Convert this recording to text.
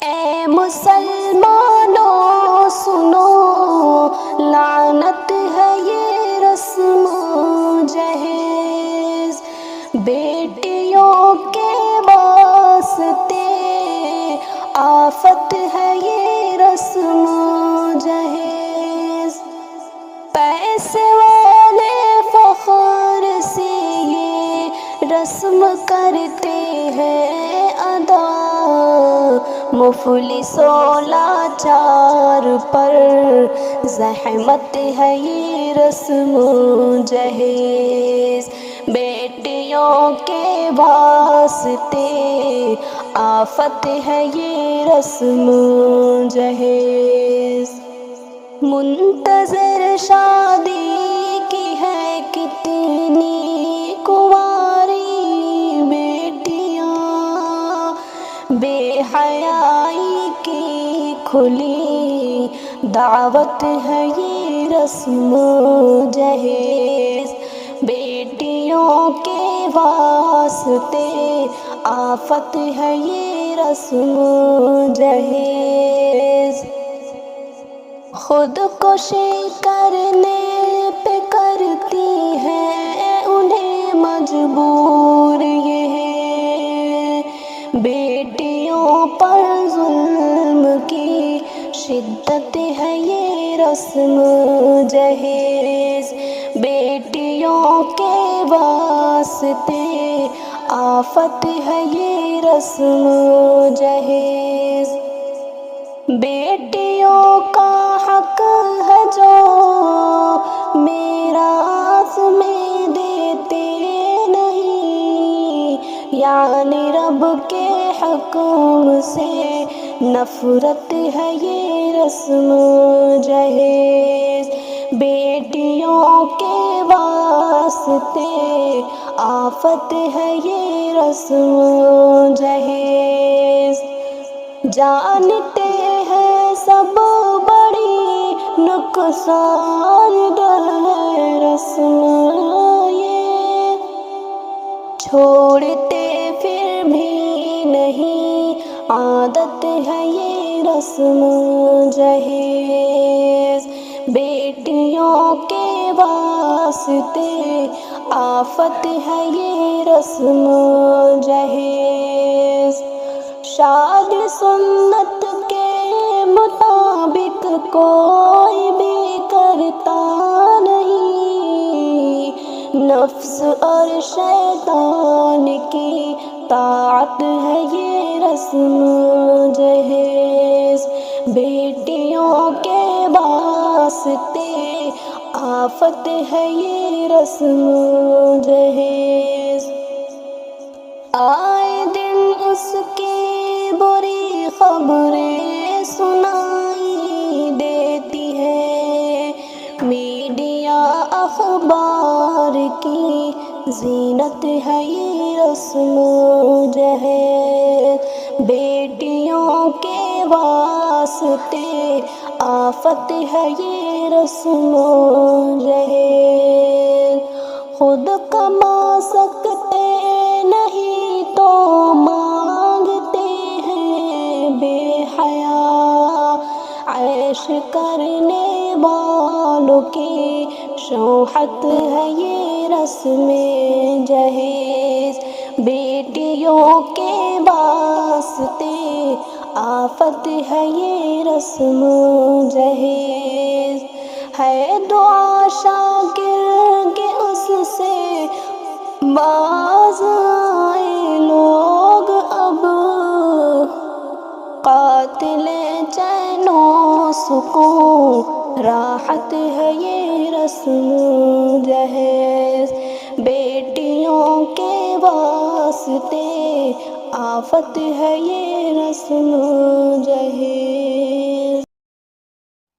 اے مسلمانوں سنو، لعنت ہے یہ رسم و جہیز، بیٹیوں کے واسطے آفت ہے یہ رسم و جہیز، پیسے والے فخر سے یہ رسم کرتے ہیں ادا، مفلسوں لاچار پر زحمت ہے یہ رسم و جہیز، بیٹیوں کے واسطے آفت ہے یہ رسم و جہیز، منتظر شادی کی ہے کتنی کنواری بیٹیاں، بے حیائی کی کھلی دعوت ہے یہ رسم و جہیز، بیٹیوں کے واسطے آفت ہے یہ رسم و جہیز، خود کشی کرنے پہ کرتی ہے انہیں مجبور یہ ہے، بیٹیوں پر ظلم کی شدت ہے یہ رسم و جہیز، بیٹیوں کے واسطے آفت ہے یہ رسم و جہیز، بیٹیوں کا حق ہے جو میراث میں دیتے نہیں، یعنی رب کے حکم سے نفرت ہے یہ رسم و جہیز، بیٹیوں کے واسطے آفت ہے یہ رسم و جہیز، جانتے ہیں سب بڑی نقصان دہ ہے رسم یہ، چھوڑتے پھر بھی نہیں عادت ہے یہ رسم و جہیز، بیٹیوں کے واسطے آفت ہے یہ رسم و جہیز، شادی سنت کے مطابق کوئی بھی کرتا نہیں، نفس اور شیطان کی طاعت ہے یہ رسم و جہیز، بیٹیوں کے واسطے آفت ہے یہ رسم و جہیز، آئے دن اس کی بری خبریں سنائی دیتی ہے، میڈیا اخبار کی زینت ہے یہ رسم و جہیز، بیٹیوں کے واسطے آفت ہے یہ رسم و جہیز، خود کما سکتے نہیں تو مانگتے ہیں بے حیا، عیش کرنے والوں کی شوہت ہے یہ رسم جہیز، بیٹیوں کے واسطے آفت ہے یہ رسم جہیز، ہے دعا شاکر کہ اس سے باز آئے لوگ، اب قاتل چین و سکون راحت ہے یہ رسم جہیز، بیٹیوں کے واسطے آفت ہے یہ رسم جہیز۔